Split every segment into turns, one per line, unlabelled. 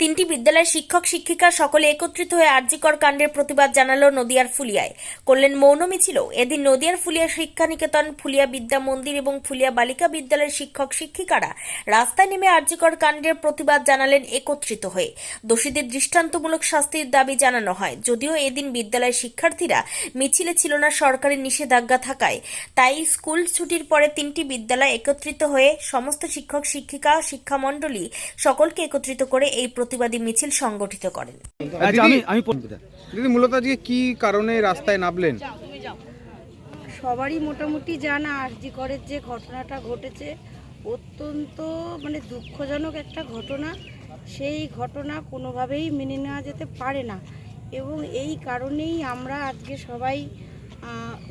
তিনটি বিদ্যালয়ের শিক্ষক শিক্ষিকা সকলে একত্রিত হয়ে আরজিকর কাণ্ডের প্রতিবাদ জানালো নদিয়ার ফুলিয়ায়। করলেন মৌন মিছিলও। এদিন নদিয়ার ফুলিয়া শিক্ষানিকেতন, ফুলিয়া বিদ্যা মন্দির এবং ফুলিয়া বালিকা বিদ্যালয়ের শিক্ষক শিক্ষিকারা রাস্তায় নেমে আরজিকর কাণ্ডের প্রতিবাদ জানালেন একত্রিত হয়ে। দোষীদের দৃষ্টান্তমূলক শাস্তির দাবি জানানো হয়। যদিও এদিন বিদ্যালয়ের শিক্ষার্থীরা মিছিলে ছিল না সরকারি নিষেধাজ্ঞা থাকায়, তাই স্কুল ছুটির পরে তিনটি বিদ্যালয় একত্রিত হয়ে সমস্ত শিক্ষক শিক্ষিকা শিক্ষামণ্ডলী সকলকে একত্রিত করে এই প্রতিবাদী মিছিল সংগঠিত করেন।
দিদি, মূলত আজকে কি কারণে রাস্তায় নামলেন?
সবারই মোটামুটি জানা আরজিকরের যে ঘটনাটা ঘটেছে অত্যন্ত দুঃখজনক একটা ঘটনা। সেই ঘটনা কোনোভাবেই মেনে নেওয়া যেতে পারে না এবং এই কারণেই আমরা আজকে সবাই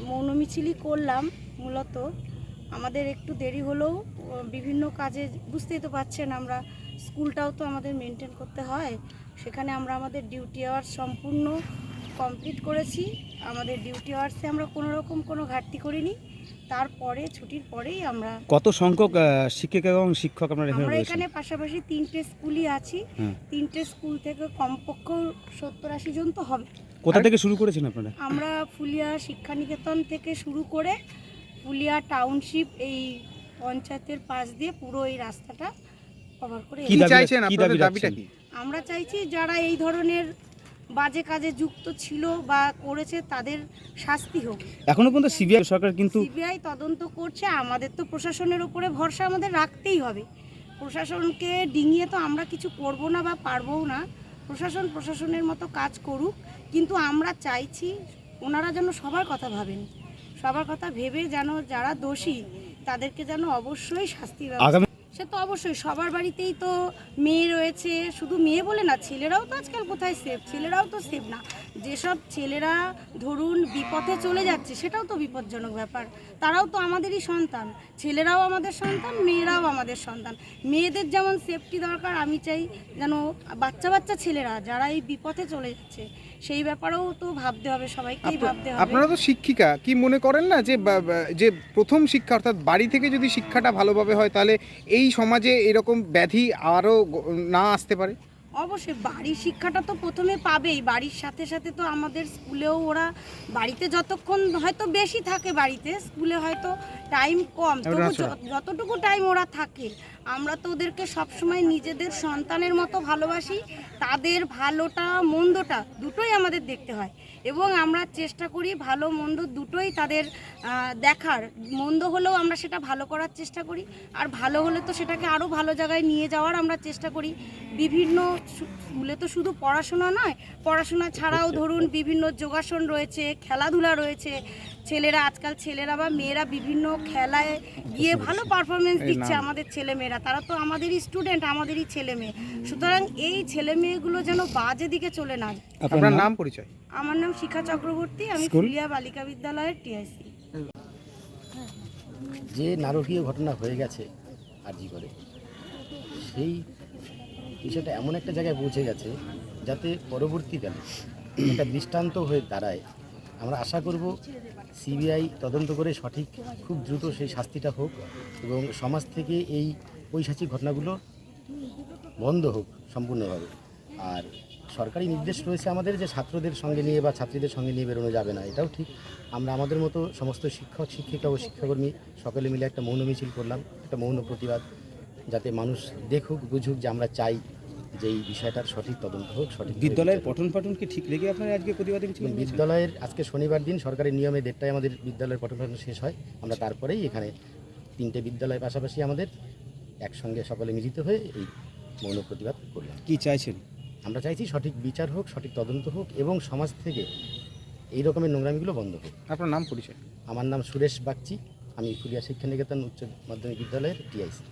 মৌন মিছিলই করলাম। মূলত আমাদের একটু দেরি হলেও বিভিন্ন কাজে বুঝতেই তো পারছেন, আমরা স্কুলটাও তো আমাদের মেনটেন করতে হয়। সেখানে আমরা আমাদের ডিউটি আওয়ার্স সম্পূর্ণ কমপ্লিট করেছি। আমাদের ডিউটি আওয়ার্সে আমরা কোনো ঘাটতি করিনি। তারপরে ছুটির পরেই আমরা
কত সংখ্যক শিক্ষিকা এবং শিক্ষক
আমরা এখানে পাশাপাশি তিনটে স্কুলই আছি। তিনটে স্কুল থেকে কমপক্ষে 70-80 জন তো হবে।
কোথা থেকে শুরু করেছেন আপনারা?
আমরা ফুলিয়া শিক্ষানিকেতন থেকে শুরু করে ফুলিয়া টাউনশিপ এই পঞ্চায়েতের পাশ দিয়ে পুরো এই রাস্তাটা কভার করে।
কি চাইছেন? আপনাদের দাবিটা কি?
আমরা চাইছি যারা এই ধরনের বাজে কাজে যুক্ত ছিল বা করেছে তাদের শাস্তি হোক।
এখনো পর্যন্ত সিবিআই সরকার কিন্তু
সিবিআই তদন্ত করছে। আমাদের তো প্রশাসনের উপরে ভরসা আমাদের রাখতেই হবে। প্রশাসনকে ডিঙিয়ে তো আমরা কিছু করব না বা পারবও না। প্রশাসনের মতো কাজ করুক, কিন্তু আমরা চাইছি ওনারা যেন সবার কথা ভাবেন, সবার কথা ভেবে যেন যারা দোষী তাদেরকে যেন অবশ্যই শাস্তি ব্যবস্থা। সে তো অবশ্যই সবার বাড়িতেই তো মেয়ে রয়েছে, শুধু মেয়ে বলে না, ছেলেরাও তো আজকাল কোথায় সেফ, ছেলেরাও তো সেফ না। যেসব ছেলেরা ধরুন বিপথে চলে যাচ্ছে সেটাও তো বিপজ্জনক ব্যাপার। তারাও তো আমাদেরই সন্তান, ছেলেরাও আমাদের সন্তান, মেয়েরাও আমাদের সন্তান। মেয়েদের যেমন সেফটি দরকার, আমি চাই যেন বাচ্চা ছেলেরা যারা এই বিপথে চলে যাচ্ছে সেই ব্যাপারেও তো ভাবতে হবে, সবাইকেই ভাবতে হবে।
আপনারা তো শিক্ষিকা, কি মনে করেন না যে প্রথম শিক্ষা অর্থাৎ বাড়ি থেকে যদি শিক্ষাটা ভালোভাবে হয় তাহলে এই সমাজে এরকম ব্যাধি আরও না আসতে পারে?
অবশ্যই বাড়ির শিক্ষাটা তো প্রথমে পাবেই। বাড়ির সাথে সাথে তো আমাদের স্কুলেও ওরা বাড়িতে যতক্ষণ হয়তো বেশি থাকে, বাড়িতে স্কুলে হয়তো টাইম কম, তবু যতটুকু টাইম ওরা থাকে আমরা তো ওদেরকে সবসময় নিজেদের সন্তানের মতো ভালোবাসি। তাদের ভালোটা মন্দটা দুটোই আমাদের দেখতে হয় এবং আমরা চেষ্টা করি ভালো মন্দ দুটোই তাদের দেখার। মন্দ হলেও আমরা সেটা ভালো করার চেষ্টা করি, আর ভালো হলে তো সেটাকে আরও ভালো জায়গায় নিয়ে যাওয়ার আমরা চেষ্টা করি। বিভিন্ন স্কুলে তো শুধু পড়াশোনা নয়, পড়াশোনা ছাড়াও ধরুন বিভিন্ন যোগাসন রয়েছে, খেলাধুলা রয়েছে। আজকাল ছেলেরা বা মেয়েরা বিভিন্ন খেলায় গিয়ে ভালো পারফরমেন্স দিচ্ছে। আমাদের ছেলে মেয়েরা তারা তো আমাদেরই স্টুডেন্ট, আমাদেরই ছেলে মেয়ে। সুতরাং এই ছেলে মেয়েগুলো যেন বাজে দিকে চলে না যায়।
আপনার নাম পরিচয়?
আমার নাম শিখা চক্রবর্তী, আমি ফুলিয়া বালিকা বিদ্যালয়ের টিআইসি।
যে নারকীয় ঘটনা হয়ে গেছে আরজিকরে, সেই বিষয়টা এমন একটা জায়গায় পৌঁছে গেছে যাতে পরবর্তীকালে একটা দৃষ্টান্ত হয়ে দাঁড়ায়। আমরা আশা করব সিবিআই তদন্ত করে সঠিক খুব দ্রুত সেই শাস্তিটা হোক এবং সমাজ থেকে এই পৈশাচিক ঘটনাগুলো বন্ধ হোক সম্পূর্ণভাবে। আর সরকারি নির্দেশ রয়েছে আমাদের যে ছাত্রদের সঙ্গে নিয়ে বা ছাত্রীদের সঙ্গে নিয়ে বেরোনো যাবে না, এটাও ঠিক। আমরা আমাদের মতো সমস্ত শিক্ষক শিক্ষিকা ও শিক্ষাকর্মী সকলে মিলে একটা মৌন মিছিল করলাম, একটা মৌন প্রতিবাদ, যাতে মানুষ দেখুক বুঝুক যে আমরা চাই যে এই বিষয়টার সঠিক তদন্ত হোক। সঠিক
বিদ্যালয়ের পঠন পাঠন কি ঠিক লেগে আপনারা আজকে প্রতিবাদী মিছিল?
বিদ্যালয়ের আজকে শনিবার দিন, সরকারি নিয়মে 1:30টায় আমাদের বিদ্যালয়ের পঠন পাঠন শেষ হয়। আমরা তারপরেই এখানে তিনটে বিদ্যালয়ের পাশাপাশি আমাদের একসঙ্গে সকলে মিলিত হয়ে এই মৌন প্রতিবাদ করলাম।
কি চাইছেন?
আমরা চাইছি সঠিক বিচার হোক, সঠিক তদন্ত হোক এবং সমাজ থেকে এই রকমের নোংরামিগুলো বন্ধ হোক।
আপনার নাম পরিচয়?
আমার নাম সুরেশ বাগচি, আমি ফুলিয়া শিক্ষানিকেতন উচ্চ মাধ্যমিক বিদ্যালয়ের টিআইসি।